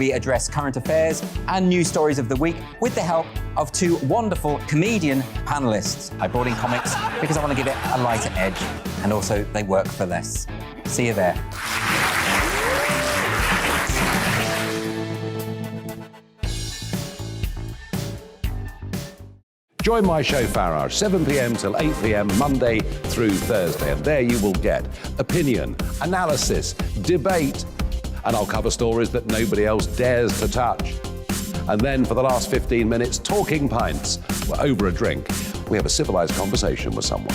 We address current affairs and news stories of the week with the help of two wonderful comedian panellists. I brought in comics because I want to give it a lighter edge, and also they work for less. See you there. Join my show Farage, 7 p.m. till 8 p.m. Monday through Thursday, and there you will get opinion, analysis, debate, and I'll cover stories that nobody else dares to touch. And then for the last 15 minutes, talking pints. We're over a drink. We have a civilized conversation with someone.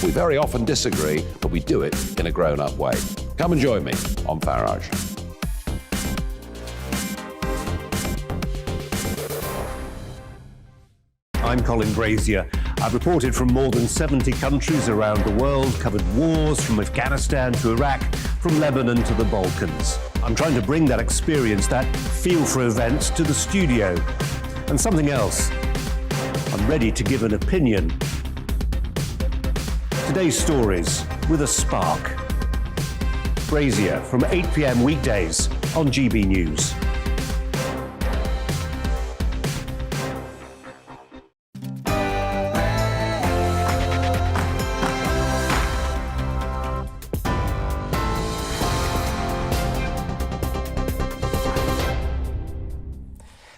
We very often disagree, but we do it in a grown-up way. Come and join me on Farage. I'm Colin Brazier. I've reported from more than 70 countries around the world, covered wars from Afghanistan to Iraq, from Lebanon to the Balkans. I'm trying to bring that experience, that feel for events, to the studio. And something else. I'm ready to give an opinion. Today's stories with a spark. Brazier from 8 p.m. weekdays on GB News.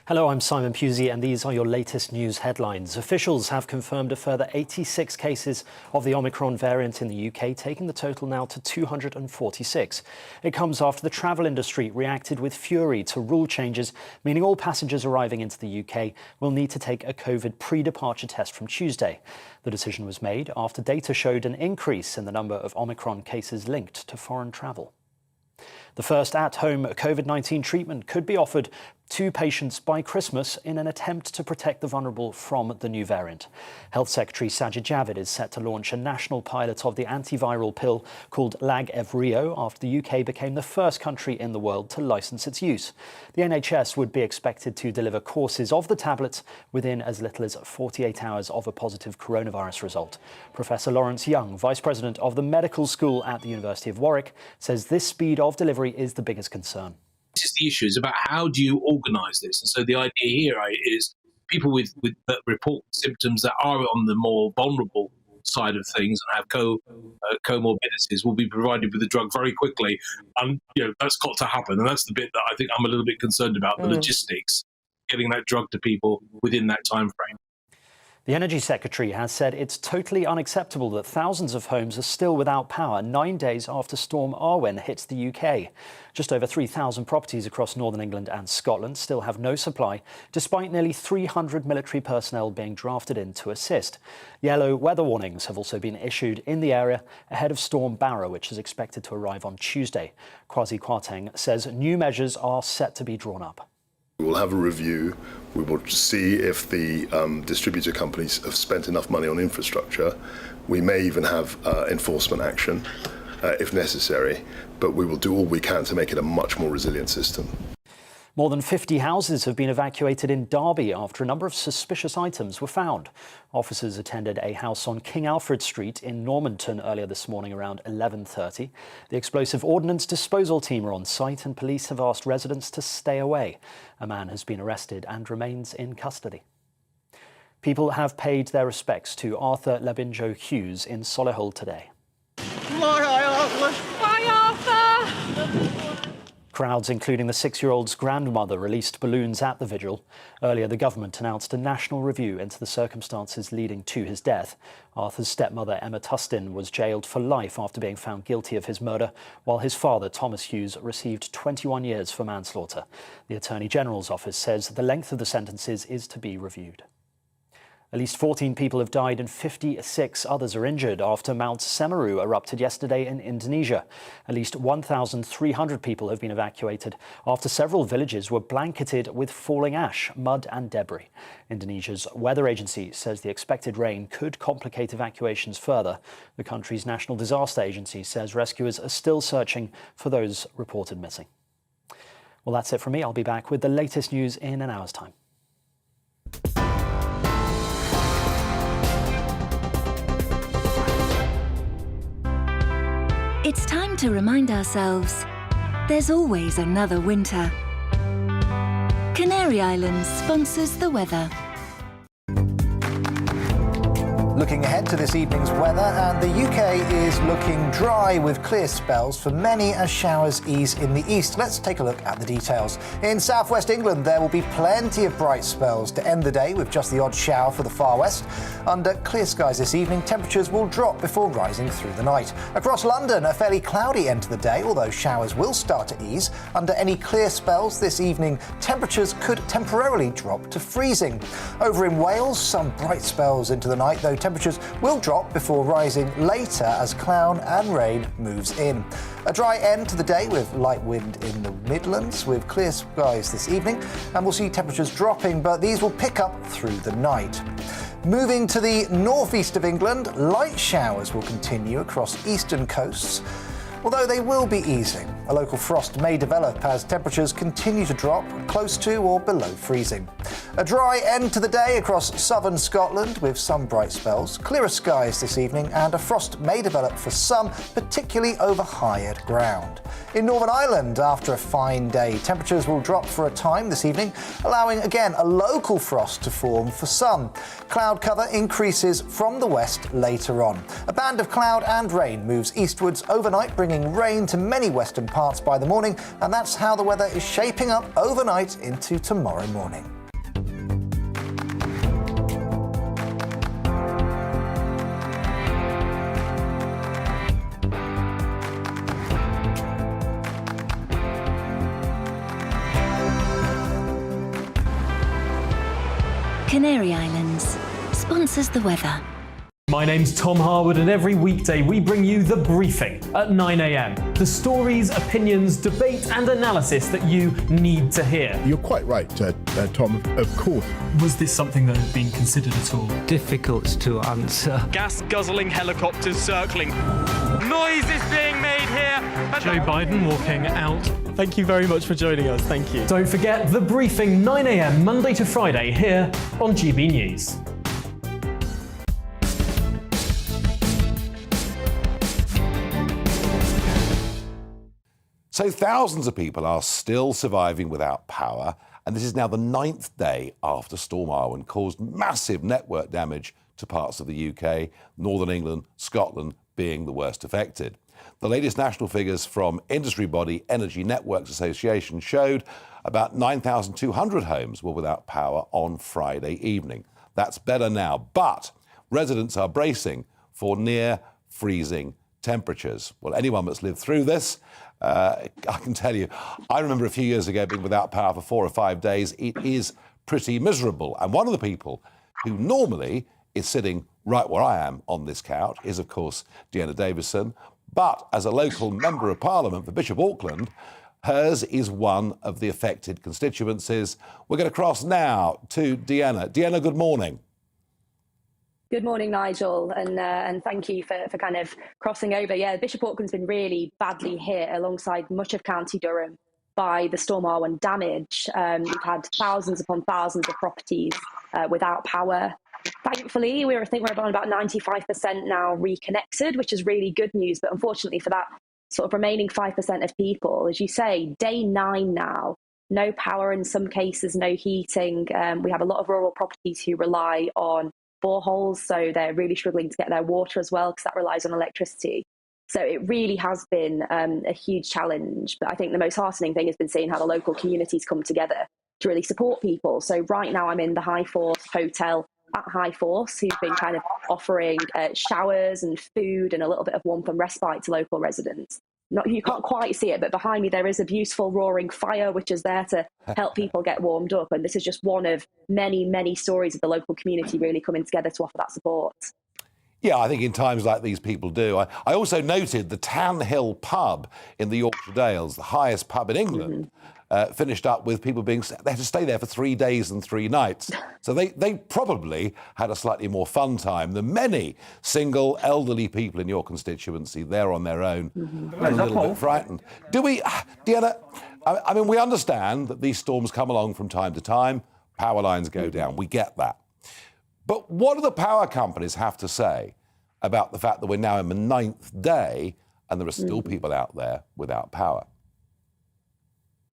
Hello, I'm Simon Pusey, and these are your latest news headlines. Officials have confirmed a further 86 cases of the Omicron variant in the UK, taking the total now to 246. It comes after the travel industry reacted with fury to rule changes, meaning all passengers arriving into the UK will need to take a COVID pre-departure test from Tuesday. The decision was made after data showed an increase in the number of Omicron cases linked to foreign travel. The first at-home COVID-19 treatment could be offered to patients by Christmas in an attempt to protect the vulnerable from the new variant. Health Secretary Sajid Javid is set to launch a national pilot of the antiviral pill called Lag-Evrio after the UK became the first country in the world to licence its use. The NHS would be expected to deliver courses of the tablets within as little as 48 hours of a positive coronavirus result. Professor Lawrence Young, Vice President of the Medical School at the University of Warwick, says this speed of delivery is the biggest concern. This is the issue, is about how do you organise this? And so the idea here is people with that report symptoms that are on the more vulnerable side of things and have comorbidities will be provided with the drug very quickly. And that's got to happen. And that's the bit that I think I'm a little bit concerned about, the logistics, getting that drug to people within that time frame. The Energy Secretary has said it's totally unacceptable that thousands of homes are still without power 9 days after Storm Arwen hits the UK. Just over 3,000 properties across northern England and Scotland still have no supply, despite nearly 300 military personnel being drafted in to assist. Yellow weather warnings have also been issued in the area ahead of Storm Barrow, which is expected to arrive on Tuesday. Kwasi Kwarteng says new measures are set to be drawn up. We'll have a review. We will see if the distributor companies have spent enough money on infrastructure. We may even have enforcement action if necessary, but we will do all we can to make it a much more resilient system. More than 50 houses have been evacuated in Derby after a number of suspicious items were found. Officers attended a house on King Alfred Street in Normanton earlier this morning around 11:30. The explosive ordnance disposal team are on site and police have asked residents to stay away. A man has been arrested and remains in custody. People have paid their respects to Arthur Labinjo Hughes in Solihull today. Bye, Arthur! Crowds, including the 6-year-old's grandmother, released balloons at the vigil. Earlier, the government announced a national review into the circumstances leading to his death. Arthur's stepmother, Emma Tustin, was jailed for life after being found guilty of his murder, while his father, Thomas Hughes, received 21 years for manslaughter. The Attorney General's office says the length of the sentences is to be reviewed. At least 14 people have died and 56 others are injured after Mount Semeru erupted yesterday in Indonesia. At least 1,300 people have been evacuated after several villages were blanketed with falling ash, mud and debris. Indonesia's weather agency says the expected rain could complicate evacuations further. The country's National Disaster Agency says rescuers are still searching for those reported missing. Well, that's it from me. I'll be back with the latest news in an hour's time. It's time to remind ourselves there's always another winter. Canary Islands sponsors the weather. Looking ahead to this evening's weather, and the UK is looking dry with clear spells for many as showers ease in the east. Let's take a look at the details. In southwest England, there will be plenty of bright spells to end the day with just the odd shower for the far west. Under clear skies this evening, temperatures will drop before rising through the night. Across London, a fairly cloudy end to the day, although showers will start to ease. Under any clear spells this evening, temperatures could temporarily drop to freezing. Over in Wales, some bright spells into the night, though temperatures will drop before rising later as cloud and rain moves in. A dry end to the day with light wind in the Midlands with clear skies this evening, and we'll see temperatures dropping, but these will pick up through the night. Moving to the northeast of England, light showers will continue across eastern coasts, although they will be easing. A local frost may develop as temperatures continue to drop close to or below freezing. A dry end to the day across southern Scotland with some bright spells, clearer skies this evening, and a frost may develop for some, particularly over higher ground. In Northern Ireland, after a fine day, temperatures will drop for a time this evening, allowing again a local frost to form for some. Cloud cover increases from the west later on. A band of cloud and rain moves eastwards overnight, bringing rain to many western parts by the morning, and that's how the weather is shaping up overnight into tomorrow morning. Canary Islands sponsors the weather. My name's Tom Harwood, and every weekday we bring you The Briefing at 9 a.m. The stories, opinions, debate and analysis that you need to hear. You're quite right, Tom, of course. Was this something that had been considered at all? Difficult to answer. Gas-guzzling helicopters circling. Noise is being made here. Joe Biden walking out. Thank you very much for joining us. Thank you. Don't forget The Briefing, 9 a.m. Monday to Friday here on GB News. So thousands of people are still surviving without power, and this is now the 9th day after Storm Arwen caused massive network damage to parts of the UK, Northern England, Scotland being the worst affected. The latest national figures from industry body Energy Networks Association showed about 9,200 homes were without power on Friday evening. That's better now, but residents are bracing for near freezing temperatures. Well, anyone that's lived through this, I can tell you, I remember a few years ago being without power for 4 or 5 days. It is pretty miserable. And one of the people who normally is sitting right where I am on this couch is, of course, Deanna Davison. But as a local member of Parliament for Bishop Auckland, hers is one of the affected constituencies. We're going to cross now to Deanna. Deanna, good morning. Good morning, Nigel, and thank you for kind of crossing over. Yeah, Bishop Auckland's been really badly hit alongside much of County Durham by the Storm Arwen damage. We've had thousands upon thousands of properties without power. Thankfully, I think we're on about 95% now reconnected, which is really good news. But unfortunately for that sort of remaining 5% of people, as you say, day 9 now, no power in some cases, no heating. We have a lot of rural properties who rely on boreholes, so they're really struggling to get their water as well because that relies on electricity. So it really has been a huge challenge. But I think the most heartening thing has been seeing how the local communities come together to really support people. So right now I'm in the High Force Hotel at High Force, who've been kind of offering showers and food and a little bit of warmth and respite to local residents. You can't quite see it, but behind me there is a beautiful roaring fire which is there to help people get warmed up. And this is just one of many, many stories of the local community really coming together to offer that support. Yeah, I think in times like these people do. I also noted the Tan Hill pub in the Yorkshire Dales, the highest pub in England, finished up with people they had to stay there for 3 days and 3 nights. So they probably had a slightly more fun time than many single elderly people in your constituency. They're on their own, a little bit frightened. Do we, Deanna, I mean, we understand that these storms come along from time to time, power lines go down, we get that. But what do the power companies have to say about the fact that we're now in the 9th day and there are still people out there without power?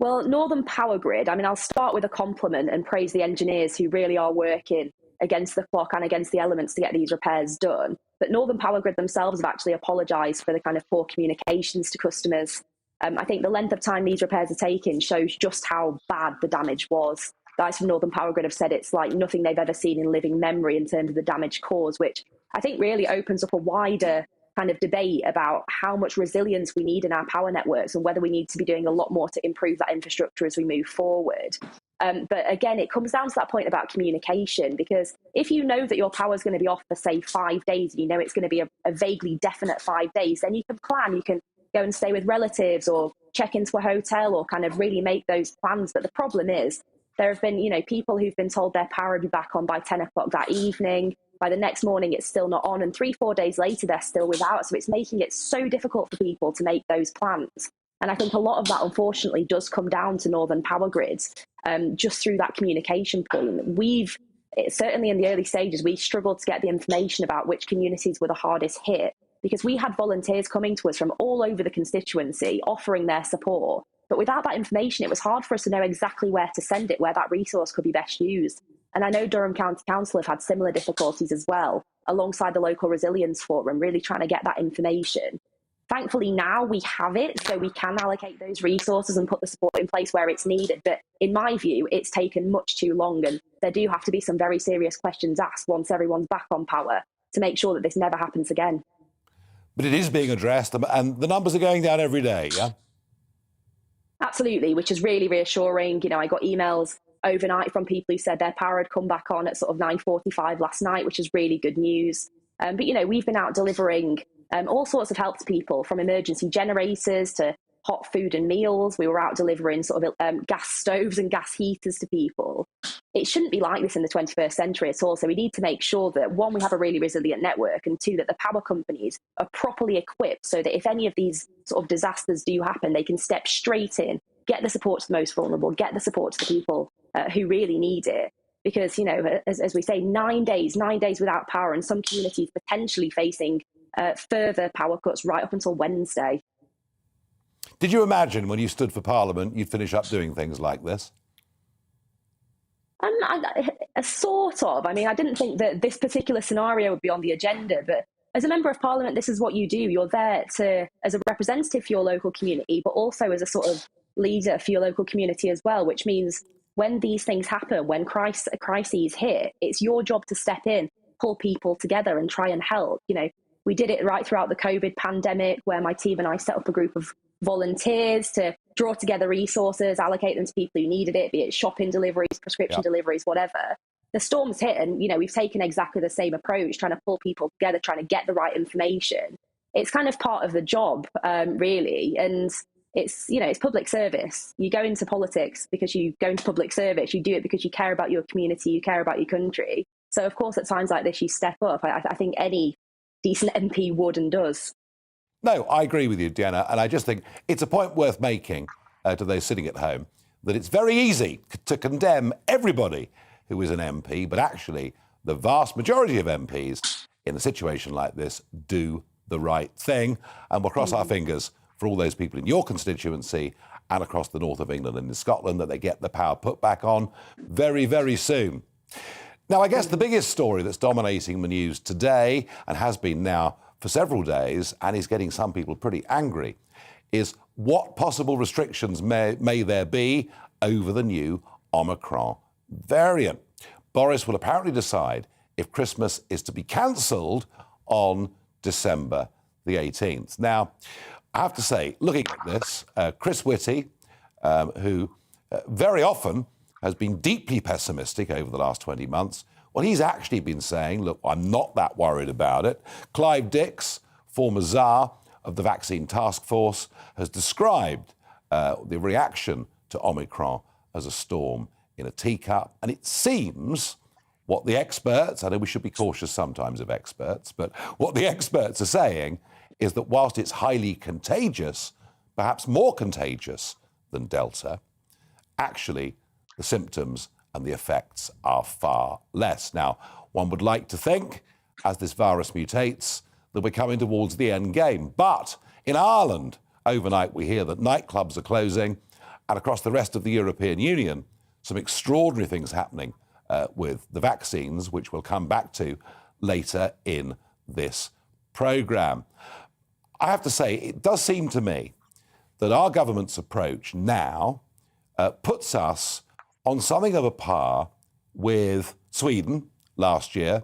Well, Northern Power Grid, I mean, I'll start with a compliment and praise the engineers who really are working against the clock and against the elements to get these repairs done. But Northern Power Grid themselves have actually apologised for the kind of poor communications to customers. I think the length of time these repairs are taking shows just how bad the damage was. Guys from Northern Power Grid have said it's like nothing they've ever seen in living memory in terms of the damage caused, which I think really opens up a wider kind of debate about how much resilience we need in our power networks and whether we need to be doing a lot more to improve that infrastructure as we move forward. But again, it comes down to that point about communication, because if you know that your power is going to be off for, say, 5 days, and you know it's going to be a vaguely definite 5 days, then you can plan, you can go and stay with relatives or check into a hotel or kind of really make those plans. But the problem is there have been, people who've been told their power would be back on by 10 o'clock that evening. By the next morning, it's still not on. And 3-4 days later, they're still without. So it's making it so difficult for people to make those plans. And I think a lot of that, unfortunately, does come down to Northern Power Grids, just through that communication point. Certainly in the early stages, we struggled to get the information about which communities were the hardest hit, because we had volunteers coming to us from all over the constituency offering their support. But without that information, it was hard for us to know exactly where to send it, where that resource could be best used. And I know Durham County Council have had similar difficulties as well, alongside the local resilience forum, really trying to get that information. Thankfully, now we have it, so we can allocate those resources and put the support in place where it's needed. But in my view, it's taken much too long, and there do have to be some very serious questions asked once everyone's back on power to make sure that this never happens again. But it is being addressed, and the numbers are going down every day, yeah? Absolutely, which is really reassuring. I got emails overnight from people who said their power had come back on at sort of 9:45 last night, which is really good news. But, we've been out delivering all sorts of help to people, from emergency generators to hot food and meals. We were out delivering sort of gas stoves and gas heaters to people. It shouldn't be like this in the 21st century at all. So we need to make sure that, one, we have a really resilient network, and two, that the power companies are properly equipped so that if any of these sort of disasters do happen, they can step straight in, get the support to the most vulnerable, get the support to the people who really need it. Because, as we say, 9 days without power, and some communities potentially facing further power cuts right up until Wednesday. Did you imagine when you stood for Parliament you'd finish up doing things like this? Sort of. I mean, I didn't think that this particular scenario would be on the agenda, but as a member of Parliament, this is what you do. You're there as a representative for your local community, but also as a sort of leader for your local community as well, which means when these things happen, when crises hit, it's your job to step in, pull people together and try and help. We did it right throughout the COVID pandemic, where my team and I set up a group of volunteers to draw together resources, allocate them to people who needed it, be it shopping deliveries, prescription deliveries, whatever. The storm's hit, and we've taken exactly the same approach, trying to pull people together, trying to get the right information. It's kind of part of the job, really, and it's public service. You go into politics because you go into public service. You do it because you care about your community, you care about your country. So of course, at times like this, you step up. I think any decent MP would and does. No, I agree with you, Deanna, and I just think it's a point worth making to those sitting at home, that it's very easy to condemn everybody who is an MP, but actually the vast majority of MPs in a situation like this do the right thing, and we'll cross our fingers for all those people in your constituency and across the north of England and in Scotland that they get the power put back on very, very soon. Now, I guess the biggest story that's dominating the news today, and has been now for several days, and is getting some people pretty angry, is what possible restrictions may there be over the new Omicron variant. Boris will apparently decide if Christmas is to be cancelled on December the 18th. Now, I have to say, looking at this, Chris Whitty, who very often has been deeply pessimistic over the last 20 months, well, he's actually been saying, look, I'm not that worried about it. Clive Dix, former czar of the Vaccine Task Force, has described the reaction to Omicron as a storm in a teacup. And it seems what the experts, I know we should be cautious sometimes of experts, but what the experts are saying is that whilst it's highly contagious, perhaps more contagious than Delta, actually the symptoms and the effects are far less. Now, one would like to think, as this virus mutates, that we're coming towards the end game. But in Ireland, overnight we hear that nightclubs are closing and across the rest of the European Union, some extraordinary things happening with the vaccines, which we'll come back to later in this programme. I have to say, it does seem to me that our government's approach now puts us on something of a par with Sweden last year,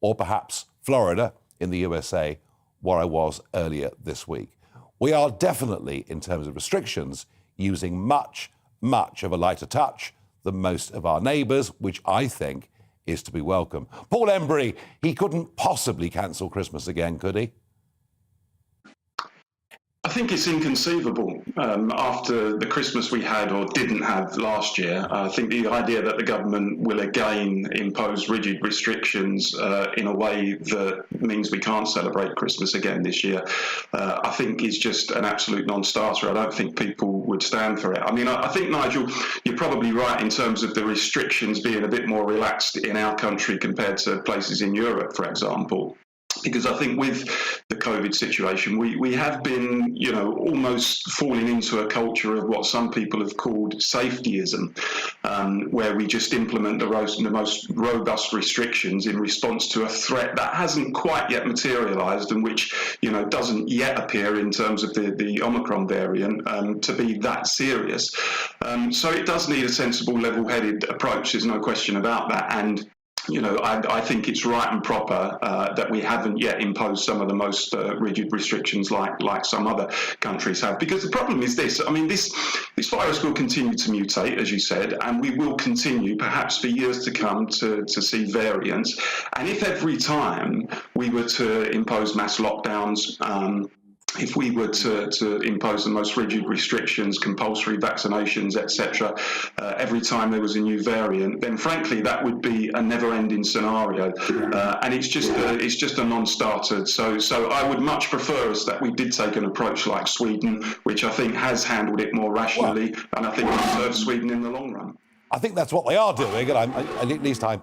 or perhaps Florida in the USA, where I was earlier this week. We are definitely, in terms of restrictions, using much of a lighter touch than most of our neighbours, which I think is to be welcome. Paul Embry, he couldn't possibly cancel Christmas again, could he? I think it's inconceivable after the Christmas we had or didn't have last year. I think the idea that the government will again impose rigid restrictions in a way that means we can't celebrate Christmas again this year, I think is just an absolute non-starter. I don't think people would stand for it. I mean, I think, Nigel, you're probably right in terms of the restrictions being a bit more relaxed in our country compared to places in Europe, for example. Because I think with the COVID situation, we have been, almost falling into a culture of what some people have called safetyism, where we just implement the most robust restrictions in response to a threat that hasn't quite yet materialised and which, doesn't yet appear in terms of the Omicron variant to be that serious. So it does need a sensible, level-headed approach. There's no question about that. And I think it's right and proper that we haven't yet imposed some of the most rigid restrictions like some other countries have. Because the problem is this, I mean, this virus will continue to mutate, as you said, and we will continue, perhaps for years to come, to see variants. And if every time we were to impose mass lockdowns, if we were to impose the most rigid restrictions, compulsory vaccinations, etc., every time there was a new variant, then frankly that would be a never-ending scenario, and it's just a non-starter. So I would much prefer us that we did take an approach like Sweden, which I think has handled it more rationally, and I think will serve Sweden in the long run. I think that's what they are doing, and at least I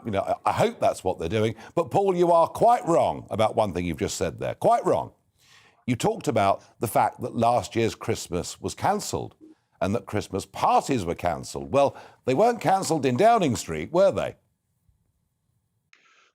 hope that's what they're doing. But Paul, you are quite wrong about one thing you've just said there. Quite wrong. You talked about the fact that last year's Christmas was cancelled and that Christmas parties were cancelled. Well, they weren't cancelled in Downing Street, were they?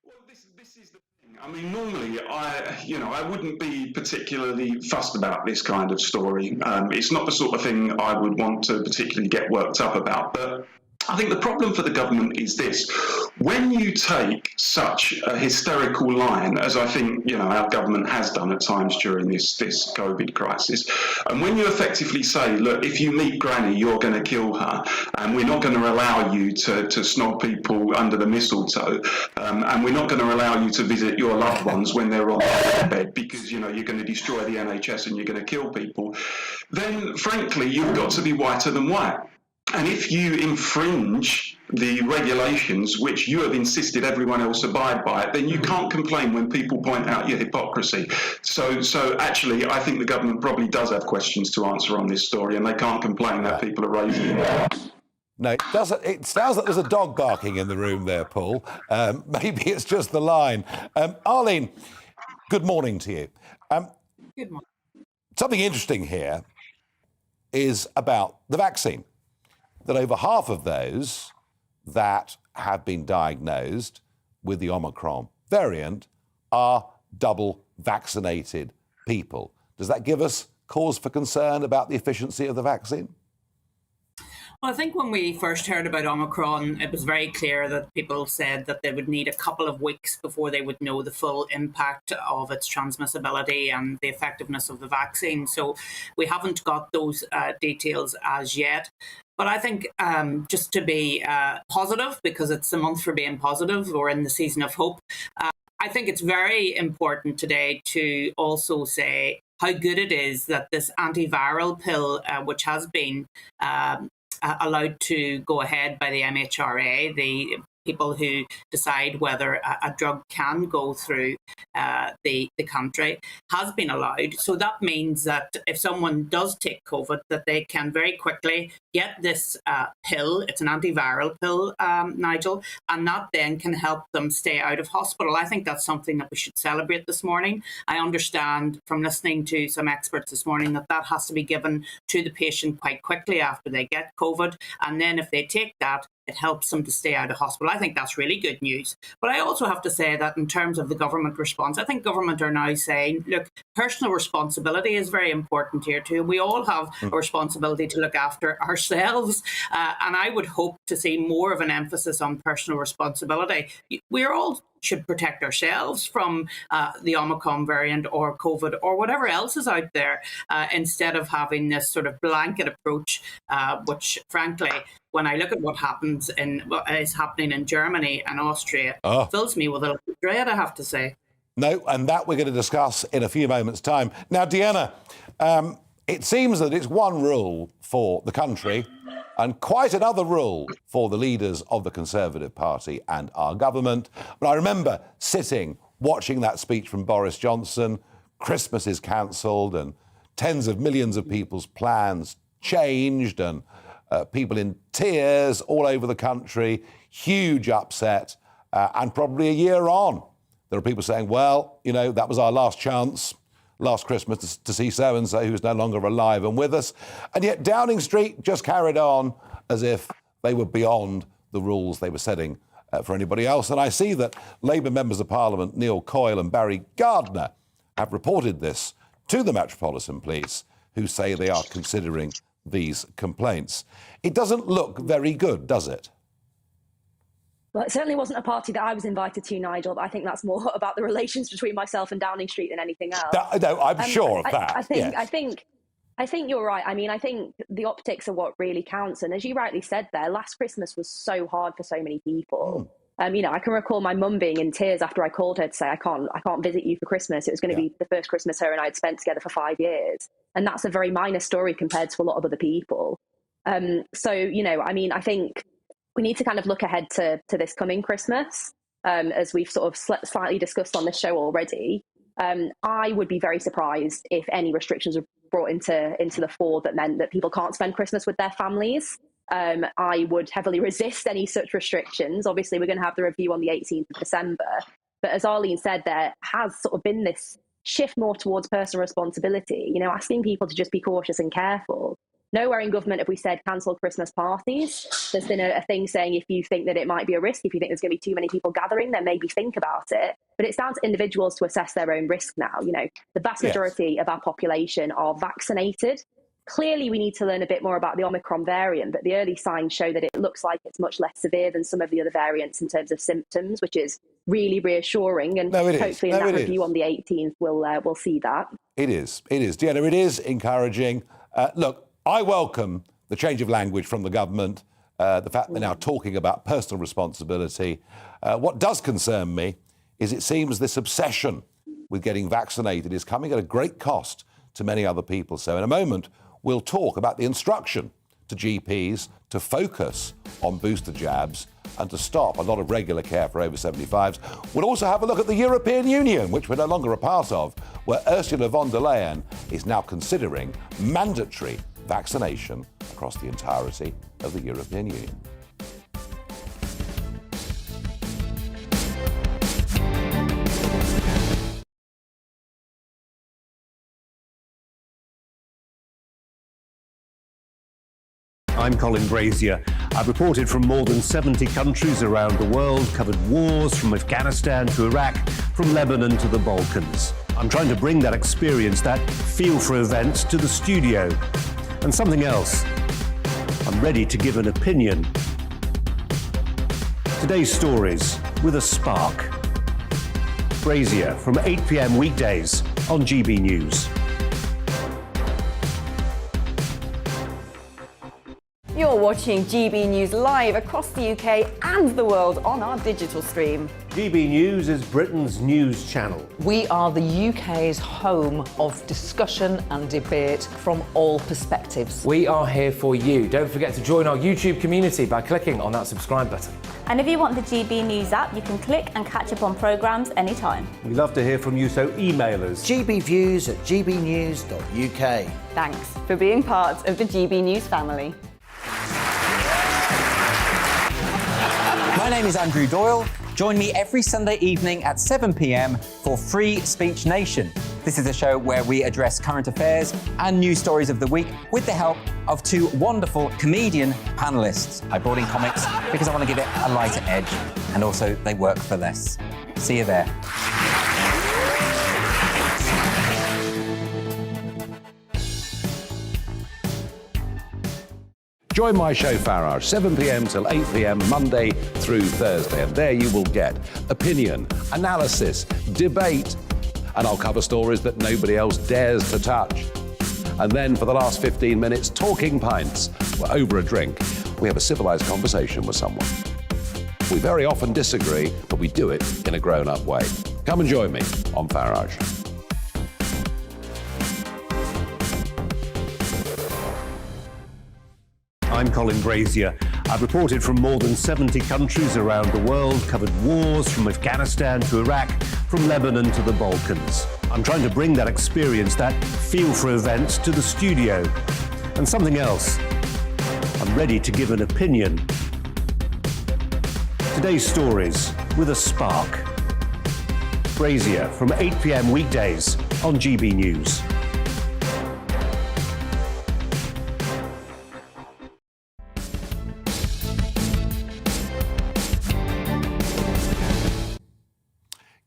Well, this is the thing. I mean, normally I wouldn't be particularly fussed about this kind of story. It's not the sort of thing I would want to particularly get worked up about, but I think the problem for the government is this. When you take such a hysterical line, as I think our government has done at times during this COVID crisis, and when you effectively say, look, if you meet Granny, you're going to kill her, and we're not going to allow you to snog people under the mistletoe, and we're not going to allow you to visit your loved ones when they're on their bed because you're going to destroy the NHS and you're going to kill people, then frankly you've got to be whiter than white. And if you infringe the regulations which you have insisted everyone else abide by, then you can't complain when people point out your hypocrisy. So actually, I think the government probably does have questions to answer on this story, and they can't complain that people are raising it. No, it doesn't. It sounds like there's a dog barking in the room there, Paul. Maybe it's just the line. Arlene, good morning to you. Good morning. Something interesting here is about the vaccine. That over half of those that have been diagnosed with the Omicron variant are double vaccinated people. Does that give us cause for concern about the efficiency of the vaccine? Well, I think when we first heard about Omicron, it was very clear that people said that they would need a couple of weeks before they would know the full impact of its transmissibility and the effectiveness of the vaccine. So we haven't got those details as yet. But I think just to be positive, because it's a month for being positive, we're in the season of hope, I think it's very important today to also say how good it is that this antiviral pill, which has been allowed to go ahead by the MHRA, the people who decide whether a drug can go through the country has been allowed. So that means that if someone does take COVID, that they can very quickly get this pill. It's an antiviral pill, Nigel, and that then can help them stay out of hospital. I think that's something that we should celebrate this morning. I understand from listening to some experts this morning that that has to be given to the patient quite quickly after they get COVID. And then if they take that, it helps them to stay out of hospital. I think that's really good news. But I also have to say that in terms of the government response, I think government are now saying, look, personal responsibility is very important here too. We all have a responsibility to look after ourselves. And I would hope to see more of an emphasis on personal responsibility. We all should protect ourselves from the Omicron variant or COVID or whatever else is out there, instead of having this sort of blanket approach, which frankly, when I look at what is happening in Germany and Austria, fills me with a little dread, I have to say. No, and that we're going to discuss in a few moments' time. Now, Deanna, it seems that it's one rule for the country and quite another rule for the leaders of the Conservative Party and our government. But I remember sitting, watching that speech from Boris Johnson. Christmas is cancelled and tens of millions of people's plans changed and people in tears all over the country, huge upset, and probably a year on, there are people saying, well, you know, that was our last chance, last Christmas to see so-and-so who's no longer alive and with us. And yet Downing Street just carried on as if they were beyond the rules they were setting for anybody else. And I see that Labour members of Parliament, Neil Coyle and Barry Gardner, have reported this to the Metropolitan Police, who say they are considering these complaints. It doesn't look very good, does it? Well, it certainly wasn't a party that I was invited to, Nigel, but I think that's more about the relations between myself and Downing Street than anything else. No, I'm sure of that. I think you're right. I mean, I think the optics are what really counts. And as you rightly said there, last Christmas was so hard for so many people. You know, I can recall my mum being in tears after I called her to say, I can't visit you for Christmas. It was going to be the first Christmas her and I had spent together for 5 years. And that's a very minor story compared to a lot of other people. So, you know, I mean, I think we need to kind of look ahead to this coming Christmas, as we've sort of slightly discussed on this show already. I would be very surprised if any restrictions were brought into the fore that meant that people can't spend Christmas with their families. I would heavily resist any such restrictions. Obviously, we're going to have the review on the 18th of December. But as Arlene said, there has sort of been this shift more towards personal responsibility, you know, asking people to just be cautious and careful. Nowhere in government have we said cancel Christmas parties. There's been a thing saying if you think that it might be a risk, if you think there's going to be too many people gathering, then maybe think about it. But it's down to individuals to assess their own risk now. You know, the vast majority of our population are vaccinated. Clearly, we need to learn a bit more about the Omicron variant, but the early signs show that it looks like it's much less severe than some of the other variants in terms of symptoms, which is really reassuring. And hopefully in that review on the 18th, we'll see that. It is. Deanna, it is encouraging. Look, I welcome the change of language from the government, the fact they're now talking about personal responsibility. What does concern me is it seems this obsession with getting vaccinated is coming at a great cost to many other people. So in a moment, we'll talk about the instruction to GPs to focus on booster jabs and to stop a lot of regular care for over 75s. We'll also have a look at the European Union, which we're no longer a part of, where Ursula von der Leyen is now considering mandatory vaccination across the entirety of the European Union. I'm Colin Brazier. I've reported from more than 70 countries around the world, covered wars from Afghanistan to Iraq, from Lebanon to the Balkans. I'm trying to bring that experience, that feel for events, to the studio. And something else, I'm ready to give an opinion. Today's stories with a spark. Brazier from 8 p.m. weekdays on GB News. You're watching GB News live across the UK and the world on our digital stream. GB News is Britain's news channel. We are the UK's home of discussion and debate from all perspectives. We are here for you. Don't forget to join our YouTube community by clicking on that subscribe button. And if you want the GB News app, you can click and catch up on programmes anytime. We love to hear from you, so email us. gbviews@gbnews.uk. Thanks for being part of the GB News family. My name is Andrew Doyle. Join me every Sunday evening at 7 p.m. for Free Speech Nation. This is a show where we address current affairs and news stories of the week with the help of two wonderful comedian panellists. I brought in comics because I want to give it a lighter edge, and also they work for less. See you there. Join my show Farage, 7 p.m. till 8 p.m. Monday through Thursday, and there you will get opinion, analysis, debate, and I'll cover stories that nobody else dares to touch. And then for the last 15 minutes, talking pints. We're over a drink. We have a civilised conversation with someone. We very often disagree, but we do it in a grown-up way. Come and join me on Farage. I'm Colin Brazier. I've reported from more than 70 countries around the world, covered wars from Afghanistan to Iraq, from Lebanon to the Balkans. I'm trying to bring that experience, that feel for events, to the studio. And something else, I'm ready to give an opinion. Today's stories with a spark. Brazier from 8 p.m. weekdays on GB News.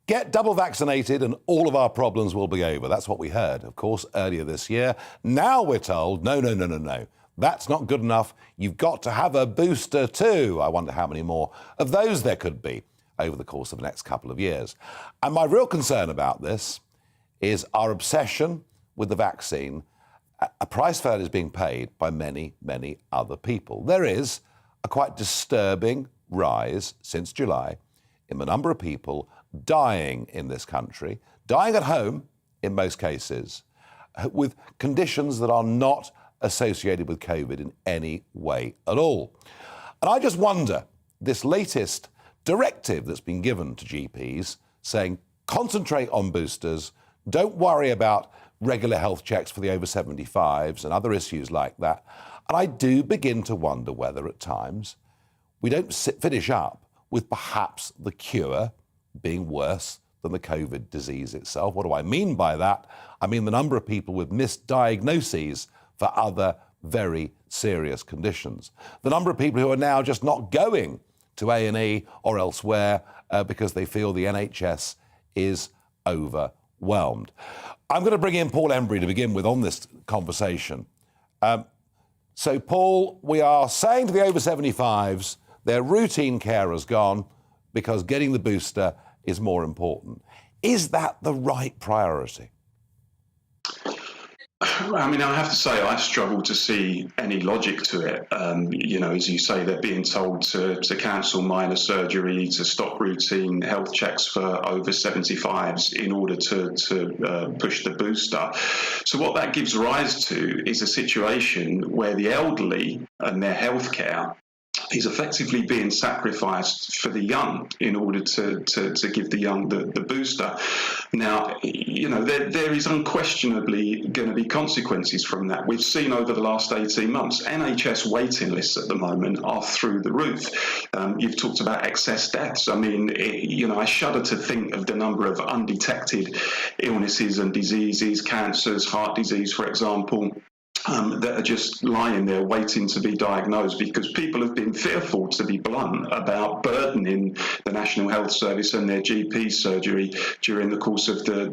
Get double vaccinated and all of our problems will be over. That's what we heard, of course, earlier this year. Now we're told, no. That's not good enough. You've got to have a booster too. I wonder how many more of those there could be over the course of the next couple of years. And my real concern about this is our obsession with the vaccine. A price for that is being paid by many, many other people. There is a quite disturbing rise since July in the number of people dying in this country, dying at home in most cases, with conditions that are not associated with COVID in any way at all. And I just wonder, this latest directive that's been given to GPs saying, concentrate on boosters, don't worry about regular health checks for the over 75s and other issues like that. And I do begin to wonder whether at times we don't finish up with perhaps the cure being worse than the COVID disease itself. What do I mean by that? I mean the number of people with misdiagnoses for other very serious conditions. The number of people who are now just not going to A&E or elsewhere because they feel the NHS is overwhelmed. I'm going to bring in Paul Embry to begin with on this conversation. So, Paul, we are saying to the over 75s, their routine care has gone because getting the booster is more important. Is that the right priority? I mean, I have to say, I struggle to see any logic to it. As you say, they're being told to cancel minor surgery, to stop routine health checks for over 75s in order to push the booster. So what that gives rise to is a situation where the elderly and their healthcare is effectively being sacrificed for the young in order to give the young the booster. Now, there is unquestionably going to be consequences from that. We've seen over the last 18 months, NHS waiting lists at the moment are through the roof. You've talked about excess deaths. I mean, I shudder to think of the number of undetected illnesses and diseases, cancers, heart disease, for example, that are just lying there waiting to be diagnosed because people have been fearful, to be blunt, about burdening the National Health Service and their GP surgery during the course of the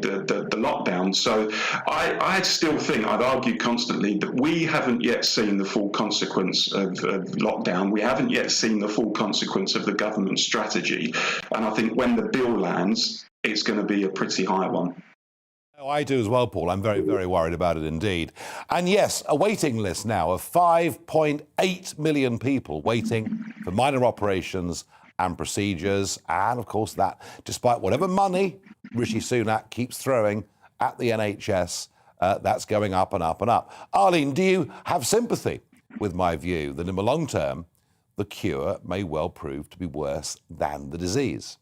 lockdown. So I still think, I've argued constantly, that we haven't yet seen the full consequence of lockdown. We haven't yet seen the full consequence of the government strategy. And I think when the bill lands, it's going to be a pretty high one. I do as well, Paul. I'm very, very worried about it indeed. And yes, a waiting list now of 5.8 million people waiting for minor operations and procedures. And, of course, that, despite whatever money Rishi Sunak keeps throwing at the NHS, that's going up and up and up. Arlene, do you have sympathy with my view that in the long term, the cure may well prove to be worse than the disease?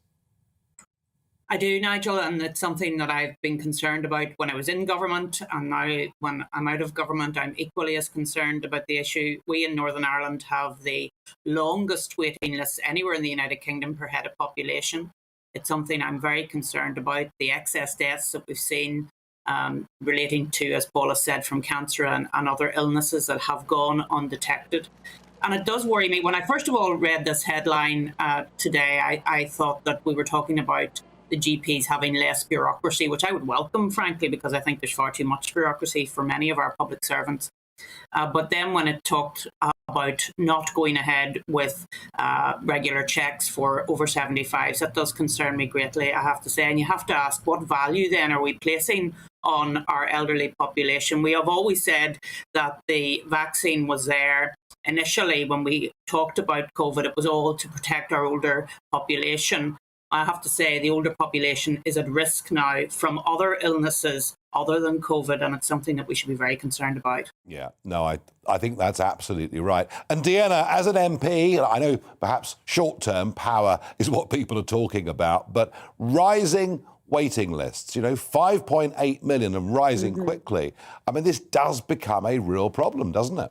I do, Nigel, and it's something that I've been concerned about when I was in government, and now when I'm out of government, I'm equally as concerned about the issue. We in Northern Ireland have the longest waiting lists anywhere in the United Kingdom per head of population. It's something I'm very concerned about. The excess deaths that we've seen relating to, as Paul has said, from cancer and other illnesses that have gone undetected. And it does worry me. When I first of all read this headline today, I thought that we were talking about the GPs having less bureaucracy, which I would welcome, frankly, because I think there's far too much bureaucracy for many of our public servants. But then when it talked about not going ahead with regular checks for over 75s, that does concern me greatly, I have to say. And you have to ask, what value then are we placing on our elderly population? We have always said that the vaccine was there. Initially, when we talked about COVID, it was all to protect our older population. I have to say the older population is at risk now from other illnesses other than COVID, and it's something that we should be very concerned about. Yeah, no, I think that's absolutely right. And Deanna, as an MP, I know perhaps short-term power is what people are talking about, but rising waiting lists, 5.8 million and rising quickly. I mean, this does become a real problem, doesn't it?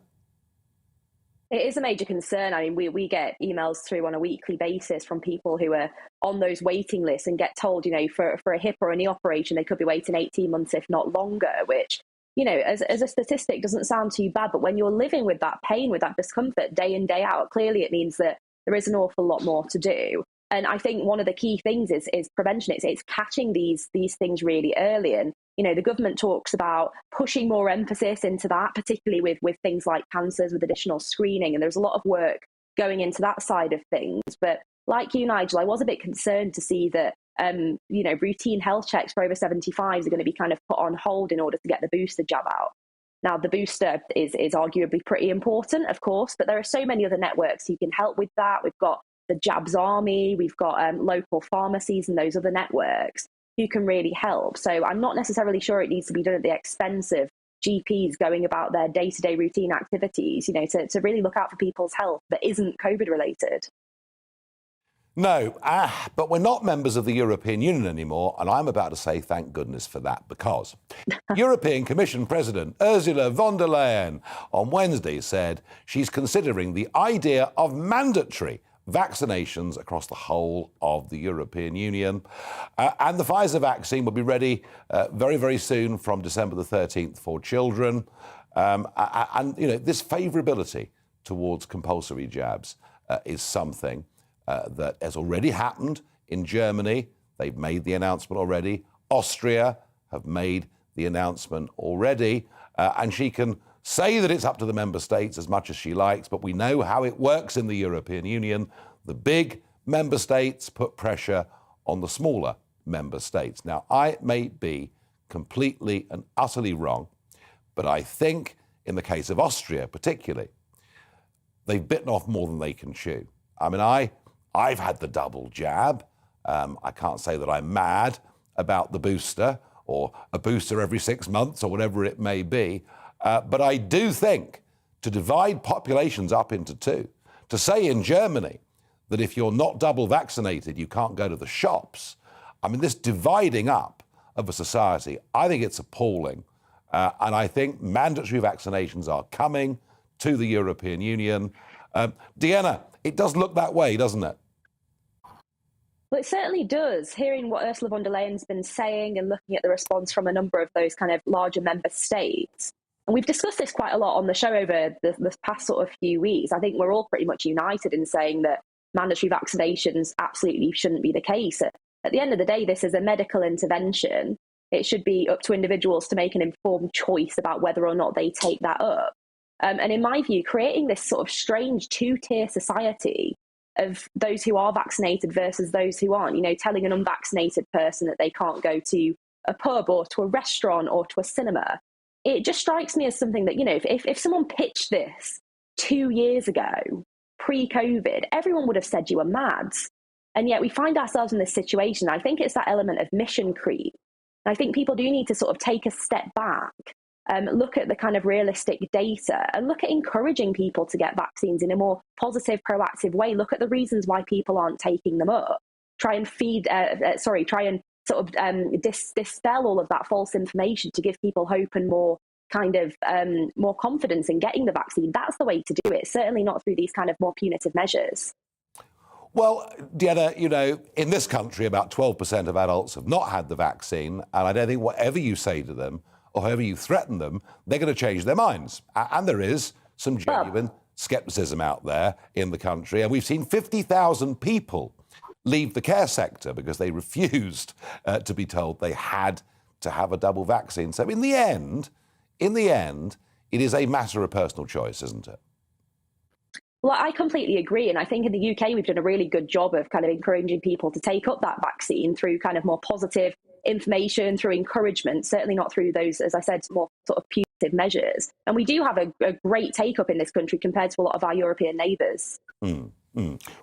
It is a major concern. I mean, we get emails through on a weekly basis from people who are on those waiting lists and get told, for a hip or a knee operation, they could be waiting 18 months, if not longer, which, as a statistic doesn't sound too bad. But when you're living with that pain, with that discomfort day in, day out, clearly it means that there is an awful lot more to do. And I think one of the key things is prevention. It's catching these things really early. And, the government talks about pushing more emphasis into that, particularly with things like cancers, with additional screening. And there's a lot of work going into that side of things. But like you, Nigel, I was a bit concerned to see that, routine health checks for over 75s are going to be kind of put on hold in order to get the booster jab out. Now, the booster is arguably pretty important, of course, but there are so many other networks who can help with that. We've got the Jabs Army, we've got local pharmacies and those other networks who can really help. So I'm not necessarily sure it needs to be done at the expense of GPs going about their day-to-day routine activities, to really look out for people's health that isn't COVID related. No, but we're not members of the European Union anymore, and I'm about to say thank goodness for that, because European Commission President Ursula von der Leyen on Wednesday said she's considering the idea of mandatory vaccinations across the whole of the European Union. And the Pfizer vaccine will be ready very, very soon from December the 13th for children. This favourability towards compulsory jabs is something that has already happened in Germany. They've made the announcement already. Austria have made the announcement already. And she can say that it's up to the member states as much as she likes, but we know how it works in the European Union. The big member states put pressure on the smaller member states. Now, I may be completely and utterly wrong, but I think in the case of Austria particularly, they've bitten off more than they can chew. I mean, I've had the double jab. I can't say that I'm mad about the booster or a booster every 6 months or whatever it may be. But I do think to divide populations up into two, to say in Germany that if you're not double vaccinated, you can't go to the shops. I mean, this dividing up of a society, I think it's appalling. And I think mandatory vaccinations are coming to the European Union. Deanna, it does look that way, doesn't it? Well, it certainly does. Hearing what Ursula von der Leyen's been saying and looking at the response from a number of those kind of larger member states, and we've discussed this quite a lot on the show over the past sort of few weeks. I think we're all pretty much united in saying that mandatory vaccinations absolutely shouldn't be the case. At the end of the day, this is a medical intervention. It should be up to individuals to make an informed choice about whether or not they take that up. And in my view, creating this sort of strange two-tier society of those who are vaccinated versus those who aren't, telling an unvaccinated person that they can't go to a pub or to a restaurant or to a cinema. It just strikes me as something that, if someone pitched this 2 years ago, pre-COVID, everyone would have said you were mad. And yet we find ourselves in this situation. I think it's that element of mission creep. And I think people do need to sort of take a step back, look at the kind of realistic data and look at encouraging people to get vaccines in a more positive, proactive way. Look at the reasons why people aren't taking them up. Try and sort of dispel all of that false information to give people hope and more kind of more confidence in getting the vaccine. That's the way to do it, certainly not through these kind of more punitive measures. Well, Deanna, in this country, about 12% of adults have not had the vaccine, and I don't think whatever you say to them or however you threaten them, they're going to change their minds. And there is some genuine scepticism out there in the country, and we've seen 50,000 people leave the care sector because they refused to be told they had to have a double vaccine. So in the end, it is a matter of personal choice, isn't it? Well, I completely agree. And I think in the UK, we've done a really good job of kind of encouraging people to take up that vaccine through kind of more positive information, through encouragement, certainly not through those, as I said, more sort of punitive measures. And we do have a great take up in this country compared to a lot of our European neighbours.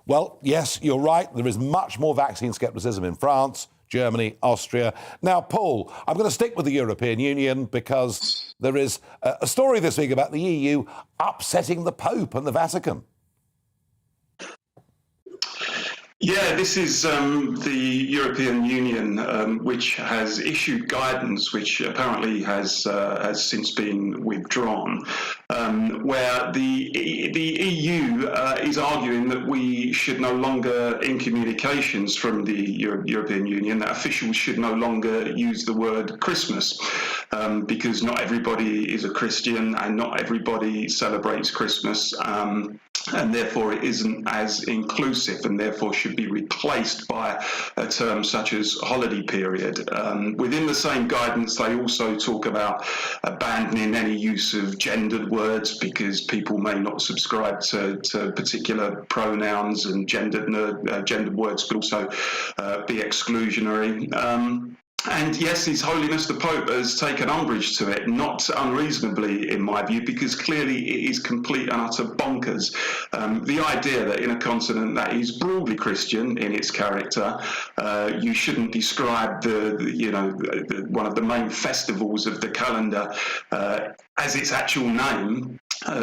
Well, yes, you're right. There is much more vaccine scepticism in France, Germany, Austria. Now, Paul, I'm going to stick with the European Union because there is a story this week about the EU upsetting the Pope and the Vatican. Yeah, this is the European Union, which has issued guidance, which apparently has since been withdrawn, where the EU is arguing that we should no longer, in communications from the European Union, that officials should no longer use the word Christmas, because not everybody is a Christian and not everybody celebrates Christmas. And therefore it isn't as inclusive and therefore should be replaced by a term such as holiday period. Within the same guidance, they also talk about abandoning any use of gendered words because people may not subscribe to particular pronouns, and gendered words could also be exclusionary. And yes, His Holiness the Pope has taken umbrage to it, not unreasonably in my view, because clearly it is complete and utter bonkers. The idea that in a continent that is broadly Christian in its character, you shouldn't describe one of the main festivals of the calendar as its actual name.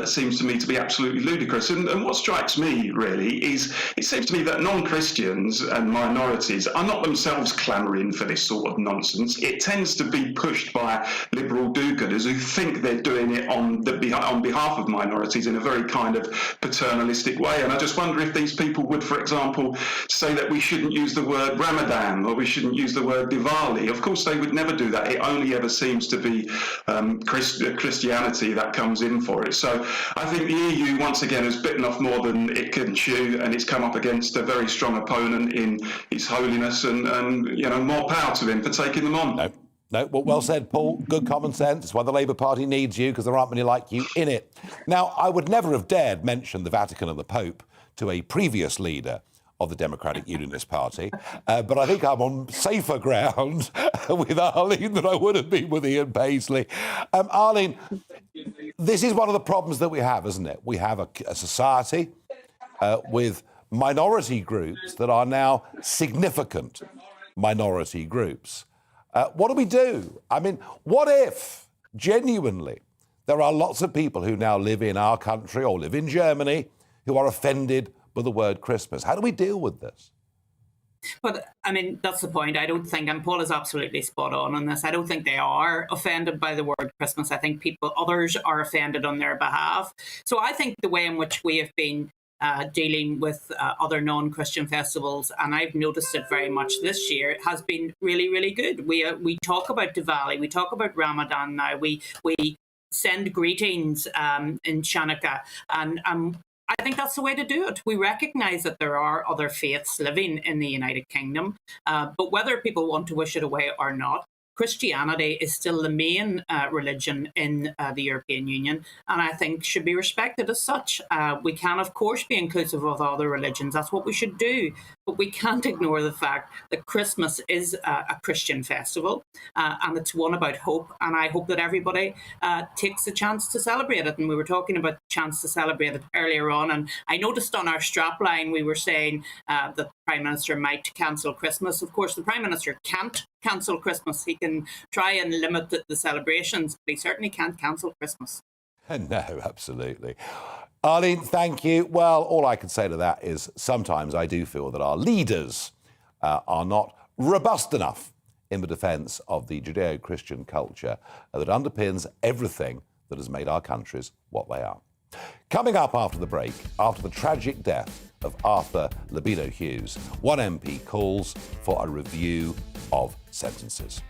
Seems to me to be absolutely ludicrous. And what strikes me, really, is it seems to me that non-Christians and minorities are not themselves clamouring for this sort of nonsense. It tends to be pushed by liberal do-gooders who think they're doing it on behalf of minorities in a very kind of paternalistic way. And I just wonder if these people would, for example, say that we shouldn't use the word Ramadan or we shouldn't use the word Diwali. Of course, they would never do that. It only ever seems to be Christianity that comes in for it. So I think the EU, once again, has bitten off more than it can chew, and it's come up against a very strong opponent in His Holiness, and more power to him for taking them on. No, well said, Paul. Good common sense. It's why the Labour Party needs you, because there aren't many like you in it. Now, I would never have dared mention the Vatican and the Pope to a previous leader of the Democratic Unionist Party, but I think I'm on safer ground with Arlene than I would have been with Ian Paisley. Arlene, this is one of the problems that we have, isn't it? We have a society with minority groups that are now significant minority groups. What do we do? I mean, what if, genuinely, there are lots of people who now live in our country or live in Germany who are offended with the word Christmas? How do we deal with this? But, I mean, that's the point. I don't think, and Paul is absolutely spot on this, I don't think they are offended by the word Christmas. I think others are offended on their behalf. So I think the way in which we have been dealing with other non-Christian festivals, and I've noticed it very much this year, it has been really, really good. We talk about Diwali, we talk about Ramadan now, we send greetings in Chanukah, and I think that's the way to do it. We recognise that there are other faiths living in the United Kingdom, but whether people want to wish it away or not, Christianity is still the main religion in the European Union, and I think should be respected as such. We can, of course, be inclusive of other religions. That's what we should do. But we can't ignore the fact that Christmas is a Christian festival and it's one about hope. And I hope that everybody takes the chance to celebrate it. And we were talking about the chance to celebrate it earlier on. And I noticed on our strapline, we were saying that the Prime Minister might cancel Christmas. Of course, the Prime Minister can't cancel Christmas. He can try and limit the celebrations, but he certainly can't cancel Christmas. No, absolutely. Arlene, thank you. Well, all I can say to that is sometimes I do feel that our leaders are not robust enough in the defence of the Judeo-Christian culture that underpins everything that has made our countries what they are. Coming up after the break, after the tragic death of Arthur Labino Hughes, one MP calls for a review of sentences.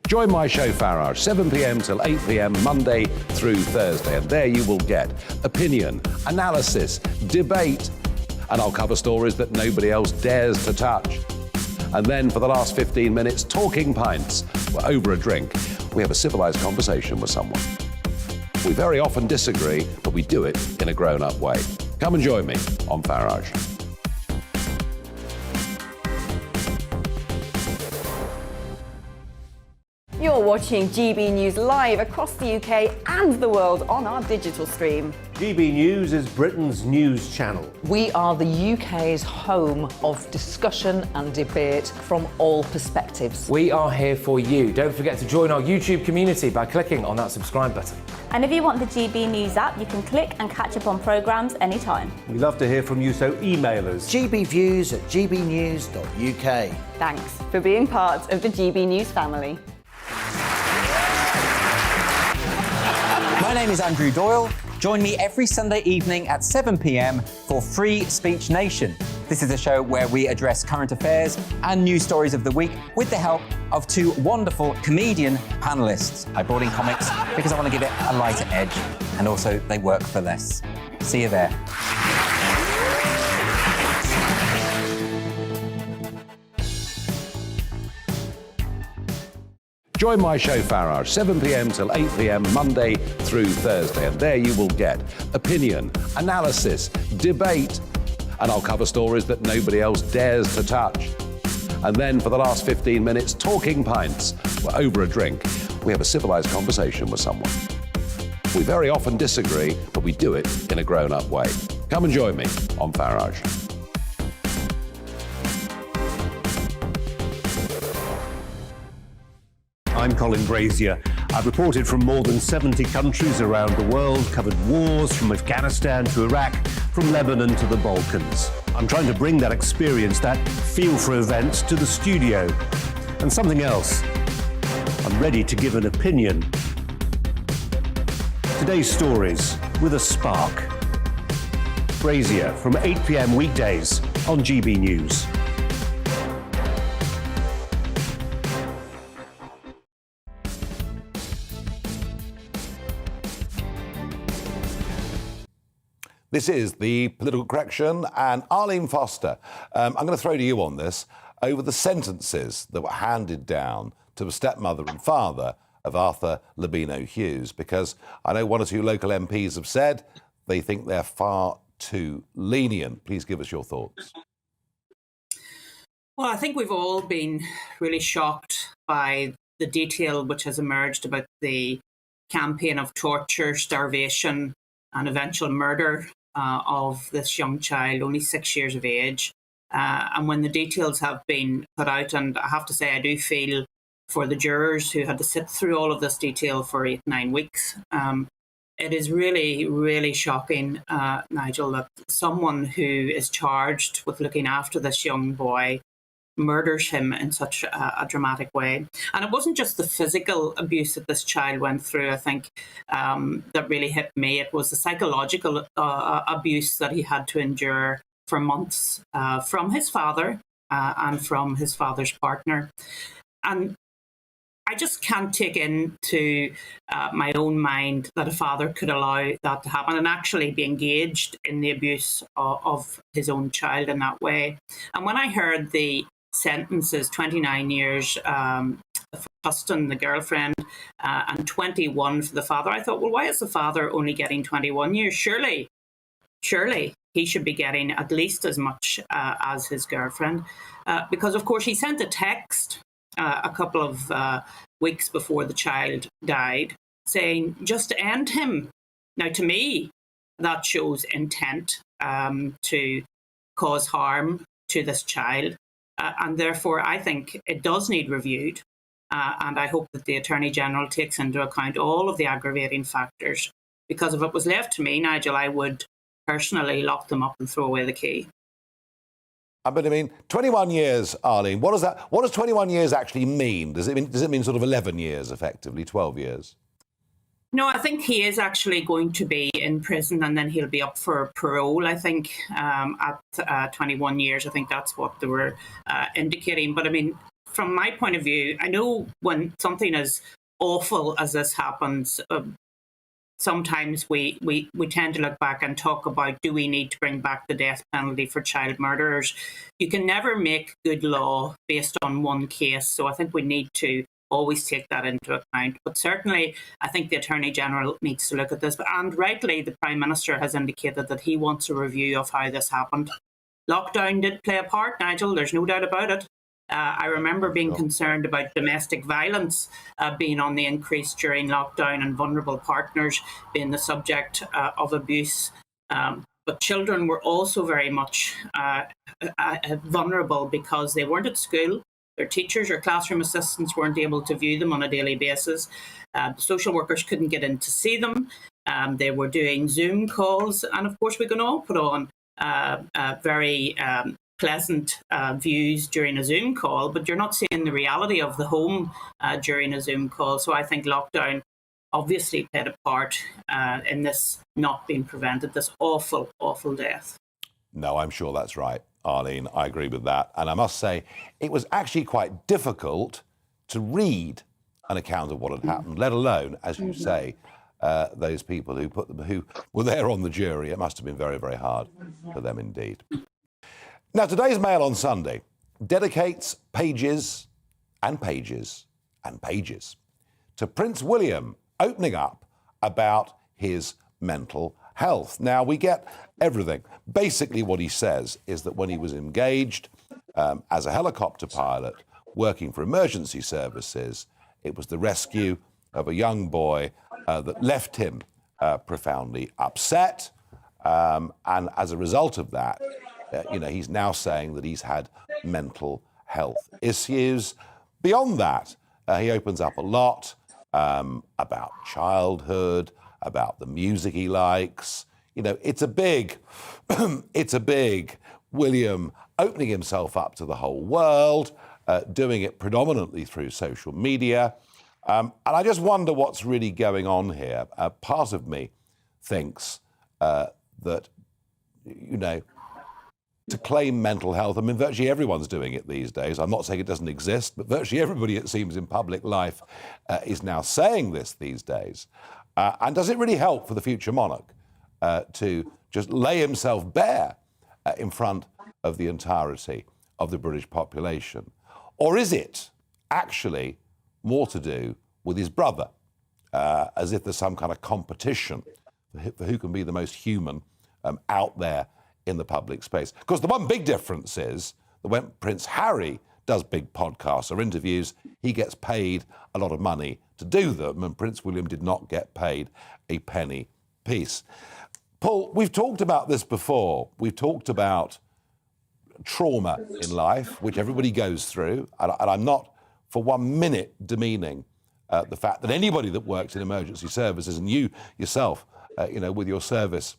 Join my show Farage, 7 p.m. till 8 p.m. Monday through Thursday, and there you will get opinion, analysis, debate, and I'll cover stories that nobody else dares to touch. And then for the last 15 minutes, talking pints. We're over a drink. We have a civilised conversation with someone. We very often disagree, but we do it in a grown-up way. Come and join me on Farage. You're watching GB News live across the UK and the world on our digital stream. GB News is Britain's news channel. We are the UK's home of discussion and debate from all perspectives. We are here for you. Don't forget to join our YouTube community by clicking on that subscribe button. And if you want the GB News app, you can click and catch up on programmes anytime. We love to hear from you, so email us. gbviews@gbnews.uk. Thanks for being part of the GB News family. My name is Andrew Doyle. Join me every Sunday evening at 7 p.m. for Free Speech Nation. This is a show where we address current affairs and news stories of the week with the help of two wonderful comedian panellists. I brought in comics because I want to give it a lighter edge, and also they work for less. See you there. Join my show Farage, 7 p.m. till 8 p.m. Monday through Thursday, and there you will get opinion, analysis, debate, and I'll cover stories that nobody else dares to touch. And then for the last 15 minutes, talking pints. We're over a drink. We have a civilised conversation with someone. We very often disagree, but we do it in a grown-up way. Come and join me on Farage. I'm Colin Brazier. I've reported from more than 70 countries around the world, covered wars from Afghanistan to Iraq, from Lebanon to the Balkans. I'm trying to bring that experience, that feel for events, to the studio. And something else, I'm ready to give an opinion. Today's stories with a spark. Brazier from 8 p.m. weekdays on GB News. This is the Political Correction, and Arlene Foster, I'm going to throw to you on this, over the sentences that were handed down to the stepmother and father of Arthur Labino Hughes, because I know one or two local MPs have said they think they're far too lenient. Please give us your thoughts. Well, I think we've all been really shocked by the detail which has emerged about the campaign of torture, starvation, and eventual murder of this young child, only 6 years of age. And when the details have been put out, and I have to say I do feel for the jurors who had to sit through all of this detail for 8-9 weeks, it is really, really shocking, Nigel, that someone who is charged with looking after this young boy murders him in such a dramatic way. And it wasn't just the physical abuse that this child went through, I think, that really hit me. It was the psychological abuse that he had to endure for months from his father and from his father's partner. And I just can't take into my own mind that a father could allow that to happen and actually be engaged in the abuse of his own child in that way. And when I heard the sentences, 29 years for Tustin, the girlfriend, and 21 for the father. I thought, well, why is the father only getting 21 years? Surely he should be getting at least as much as his girlfriend. Because, of course, he sent a text a couple of weeks before the child died saying, just end him. Now, to me, that shows intent to cause harm to this child. And therefore, I think it does need reviewed. And I hope that the Attorney General takes into account all of the aggravating factors. Because if it was left to me, Nigel, I would personally lock them up and throw away the key. But I mean, 21 years, Arlene, what does 21 years actually mean? Does it mean sort of 11 years, effectively, 12 years? No, I think he is actually going to be in prison and then he'll be up for parole, I think, at 21 years. I think that's what they were indicating. But I mean, from my point of view, I know when something as awful as this happens, sometimes we tend to look back and talk about, do we need to bring back the death penalty for child murderers? You can never make good law based on one case. So I think we need to always take that into account. But certainly, I think the Attorney General needs to look at this. And rightly, the Prime Minister has indicated that he wants a review of how this happened. Lockdown did play a part, Nigel, there's no doubt about it. I remember being concerned about domestic violence being on the increase during lockdown and vulnerable partners being the subject of abuse. But children were also very much vulnerable because they weren't at school. Their teachers or classroom assistants weren't able to view them on a daily basis. The social workers couldn't get in to see them. They were doing Zoom calls. And of course, we can all put on very pleasant views during a Zoom call, but you're not seeing the reality of the home during a Zoom call. So I think lockdown obviously played a part in this not being prevented, this awful, awful death. No, I'm sure that's right, Arlene. I agree with that. And I must say, it was actually quite difficult to read an account of what had happened, let alone, as you say, those people who were there on the jury. It must have been very, very hard for them indeed. Now, today's Mail on Sunday dedicates pages and pages and pages to Prince William opening up about his mental health. Now, we get everything. Basically, what he says is that when he was engaged as a helicopter pilot working for emergency services, it was the rescue of a young boy that left him profoundly upset. And as a result of that, he's now saying that he's had mental health issues. Beyond that, he opens up a lot about childhood, about the music he likes. It's a big William opening himself up to the whole world, doing it predominantly through social media. And I just wonder what's really going on here. Part of me thinks that, to claim mental health, I mean, virtually everyone's doing it these days. I'm not saying it doesn't exist, but virtually everybody, it seems, in public life is now saying this these days. And does it really help for the future monarch to just lay himself bare in front of the entirety of the British population? Or is it actually more to do with his brother, as if there's some kind of competition for who can be the most human out there in the public space? Because the one big difference is that when Prince Harry does big podcasts or interviews, he gets paid a lot of money to do them, and Prince William did not get paid a penny piece. Paul, we've talked about this before. We've talked about trauma in life, which everybody goes through, and I'm not for 1 minute demeaning the fact that anybody that works in emergency services, and you yourself, with your service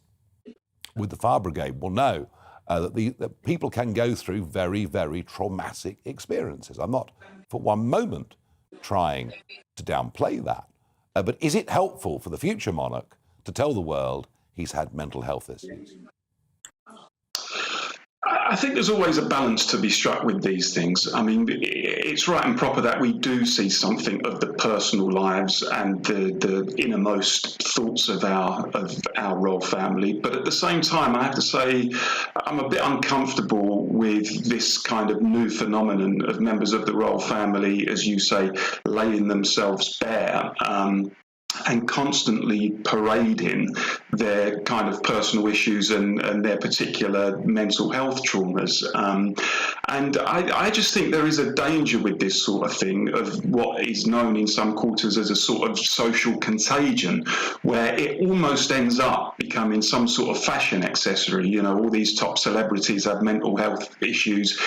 with the fire brigade, will know that people can go through very, very traumatic experiences. I'm not for one moment trying to downplay that. But is it helpful for the future monarch to tell the world he's had mental health issues? I think there's always a balance to be struck with these things. I mean, it's right and proper that we do see something of the personal lives and the innermost thoughts of our royal family. But at the same time, I have to say, I'm a bit uncomfortable with this kind of new phenomenon of members of the royal family, as you say, laying themselves bare. And constantly parading their kind of personal issues and their particular mental health traumas. And I just think there is a danger with this sort of thing, of what is known in some quarters as a sort of social contagion, where it almost ends up becoming some sort of fashion accessory. You know, all these top celebrities have mental health issues.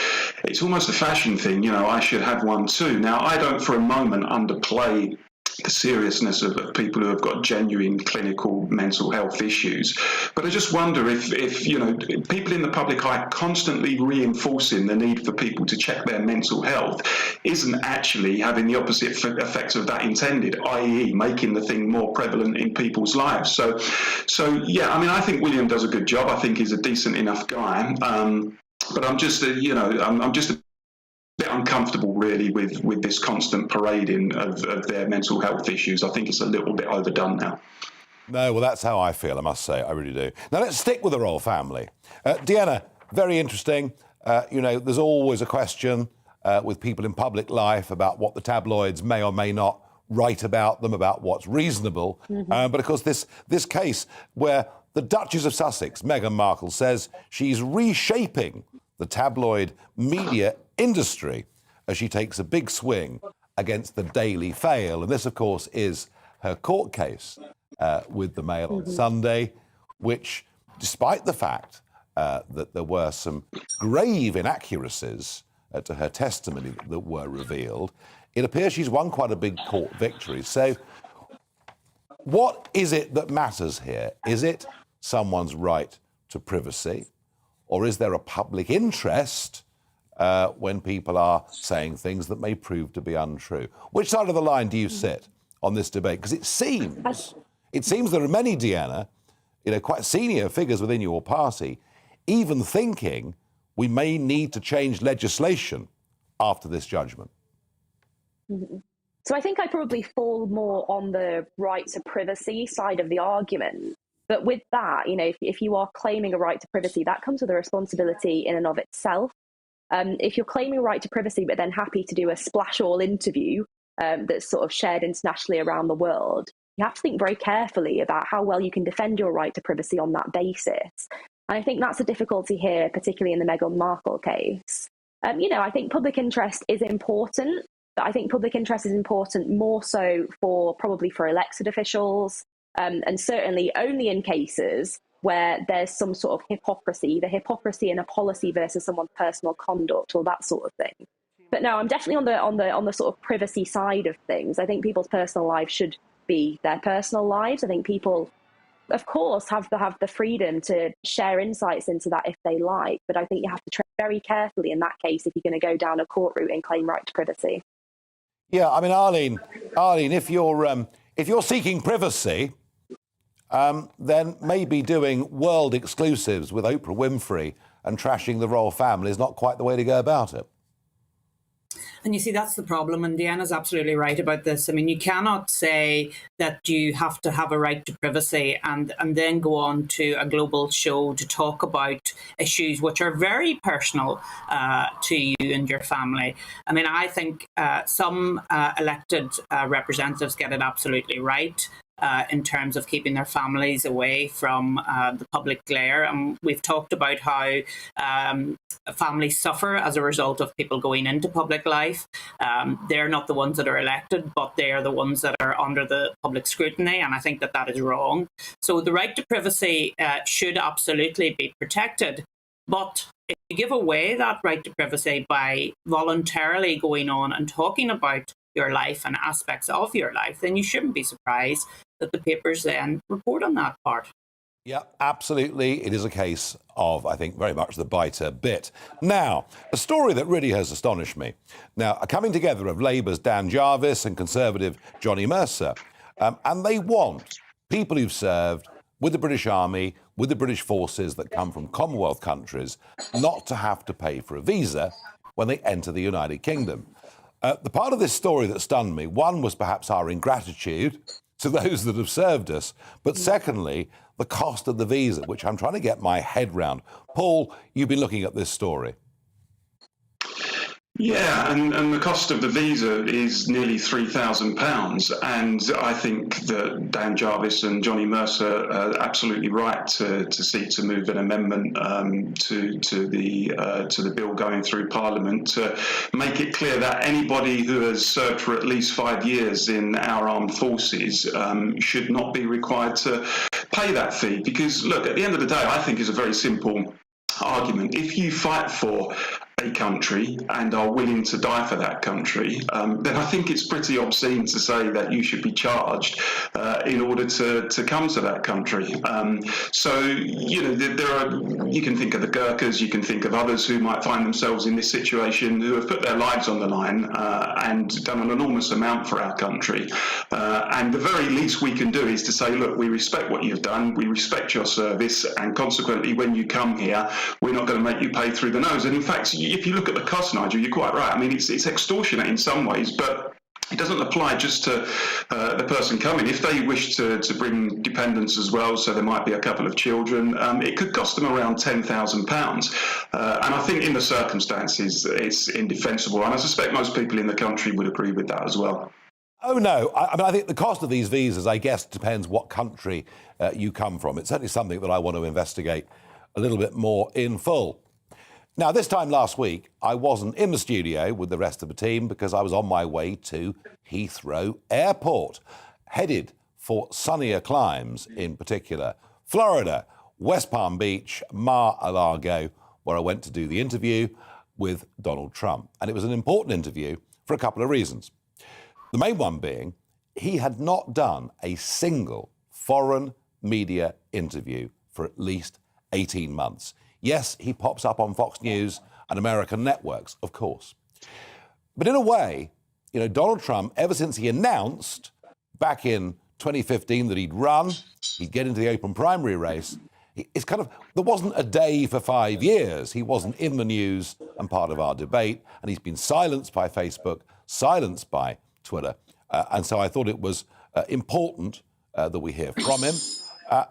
It's almost a fashion thing. You know, I should have one too. Now, I don't for a moment underplay the seriousness of people who have got genuine clinical mental health issues. But I just wonder if you know, people in the public eye constantly reinforcing the need for people to check their mental health isn't actually having the opposite effect of that intended, i.e. making the thing more prevalent in people's lives. So yeah, I mean, I think William does a good job. I think he's a decent enough guy. But I'm just, I'm just a bit uncomfortable really with this constant parading of their mental health issues. I think it's a little bit overdone now. No, well, that's how I feel, I must say. I really do. Now, let's stick with the royal family. Deanna, very interesting. There's always a question with people in public life about what the tabloids may or may not write about them, about what's reasonable. But, of course, this case where the Duchess of Sussex, Meghan Markle, says she's reshaping the tabloid media industry as she takes a big swing against the Daily Fail. And this, of course, is her court case with the Mail on Sunday, which, despite the fact that there were some grave inaccuracies to her testimony that were revealed, it appears she's won quite a big court victory. So what is it that matters here? Is it someone's right to privacy? Or is there a public interest when people are saying things that may prove to be untrue? Which side of the line do you sit on this debate? Because it seems there are many, Deanna, quite senior figures within your party, even thinking we may need to change legislation after this judgment. So I think I probably fall more on the right to privacy side of the argument. But with that, if you are claiming a right to privacy, that comes with a responsibility in and of itself. If you're claiming a right to privacy, but then happy to do a splash all interview that's sort of shared internationally around the world, you have to think very carefully about how well you can defend your right to privacy on that basis. And I think that's a difficulty here, particularly in the Meghan Markle case. I think public interest is important, but I think public interest is important more so probably for elected officials, and certainly only in cases where there's some sort of hypocrisy, the hypocrisy in a policy versus someone's personal conduct or that sort of thing. But no, I'm definitely on the sort of privacy side of things. I think people's personal lives should be their personal lives. I think people, of course, have the freedom to share insights into that if they like. But I think you have to tread very carefully in that case if you're going to go down a court route and claim right to privacy. Yeah, I mean, Arlene, if you're seeking privacy, then maybe doing world exclusives with Oprah Winfrey and trashing the royal family is not quite the way to go about it. And you see, that's the problem. And Deanna's absolutely right about this. I mean, you cannot say that you have to have a right to privacy and then go on to a global show to talk about issues which are very personal to you and your family. I mean, I think some elected representatives get it absolutely right. In terms of keeping their families away from the public glare. And we've talked about how families suffer as a result of people going into public life. They're not the ones that are elected, but they are the ones that are under the public scrutiny. And I think that is wrong. So the right to privacy should absolutely be protected. But if you give away that right to privacy by voluntarily going on and talking about your life and aspects of your life, then you shouldn't be surprised that the papers then report on that part. Yeah, absolutely. It is a case of, I think, very much the biter bit. Now, a story that really has astonished me. Now, a coming together of Labour's Dan Jarvis and Conservative Johnny Mercer, and they want people who've served with the British Army, with the British forces that come from Commonwealth countries, not to have to pay for a visa when they enter the United Kingdom. The part of this story that stunned me, one was perhaps our ingratitude to those that have served us, but secondly, the cost of the visa, which I'm trying to get my head round. Paul, you've been looking at this story. Yeah, and the cost of the visa is nearly £3,000, and I think that Dan Jarvis and Johnny Mercer are absolutely right to seek to move an amendment to the bill going through Parliament to make it clear that anybody who has served for at least 5 years in our armed forces should not be required to pay that fee. Because look, at the end of the day, I think it's a very simple argument. If you fight for a country and are willing to die for that country, then I think it's pretty obscene to say that you should be charged in order to come to that country. So, you know, you can think of the Gurkhas, you can think of others who might find themselves in this situation who have put their lives on the line and done an enormous amount for our country. And the very least we can do is to say, look, we respect what you've done, we respect your service, and consequently, when you come here, we're not going to make you pay through the nose. And in fact, if you look at the cost, Nigel, you're quite right. I mean, it's extortionate in some ways, but it doesn't apply just to the person coming. If they wish to bring dependents as well, so there might be a couple of children, it could cost them around £10,000. And I think in the circumstances, it's indefensible. And I suspect most people in the country would agree with that as well. Oh, no. I mean, I think the cost of these visas, I guess, depends what country you come from. It's certainly something that I want to investigate a little bit more in full. Now, this time last week, I wasn't in the studio with the rest of the team because I was on my way to Heathrow Airport, headed for sunnier climes, in particular Florida, West Palm Beach, Mar-a-Lago, where I went to do the interview with Donald Trump. And it was an important interview for a couple of reasons. The main one being he had not done a single foreign media interview for at least 18 months. Yes, he pops up on Fox News and American networks, of course. But in a way, you know, Donald Trump, ever since he announced back in 2015 that he'd run, he'd get into the open primary race, it's kind of, there wasn't a day for 5 years. He wasn't in the news and part of our debate, and he's been silenced by Facebook, silenced by Twitter. And so I thought it was important that we hear from him.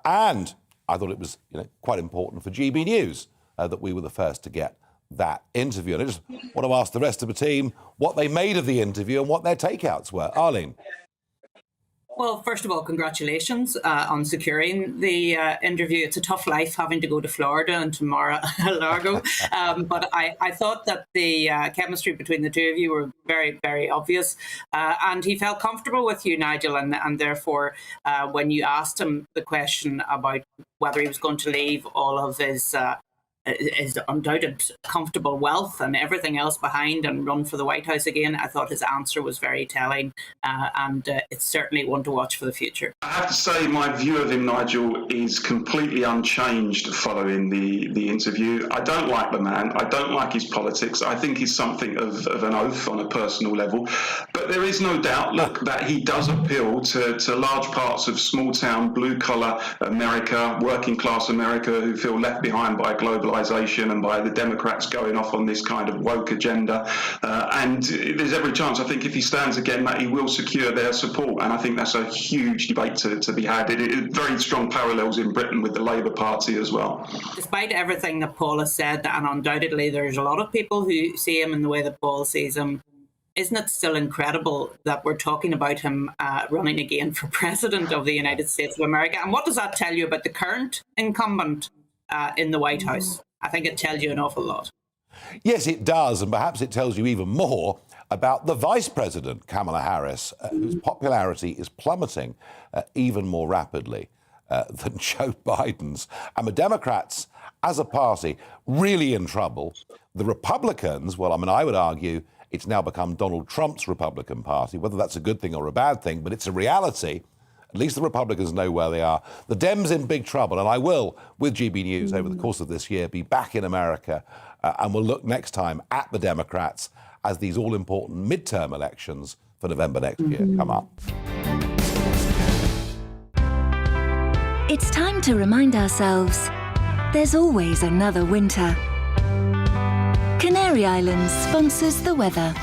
And I thought it was quite important for GB News that we were the first to get that interview. And I just want to ask the rest of the team what they made of the interview and what their takeouts were. Arlene. Well, first of all, congratulations on securing the interview. It's a tough life having to go to Florida and to Mar-a-Lago. But I thought that the chemistry between the two of you were very, very obvious. And he felt comfortable with you, Nigel. And therefore, when you asked him the question about whether he was going to leave all of his undoubted comfortable wealth and everything else behind and run for the White House again, I thought his answer was very telling, and it's certainly one to watch for the future. I have to say my view of him, Nigel, is completely unchanged following the interview. I don't like the man. I don't like his politics. I think he's something of an oaf on a personal level. But there is no doubt, look, that he does appeal to large parts of small-town, blue-collar America, working-class America, who feel left behind by globalization and by the Democrats going off on this kind of woke agenda. And there's every chance, I think, if he stands again, that he will secure their support. And I think that's a huge debate to be had. It very strong parallels in Britain with the Labour Party as well. Despite everything that Paul has said, and undoubtedly there's a lot of people who see him in the way that Paul sees him, isn't it still incredible that we're talking about him running again for president of the United States of America? And what does that tell you about the current incumbent in the White House? I think it tells you an awful lot. Yes, it does. And perhaps it tells you even more about the Vice President, Kamala Harris, whose popularity is plummeting even more rapidly than Joe Biden's. And the Democrats, as a party, really in trouble. The Republicans, well, I mean, I would argue it's now become Donald Trump's Republican Party, whether that's a good thing or a bad thing, but it's a reality. At least the Republicans know where they are. The Dems in big trouble, and I will, with GB News over the course of this year, be back in America, and we'll look next time at the Democrats as these all-important midterm elections for November next year come up. It's time to remind ourselves there's always another winter. Canary Islands sponsors the weather.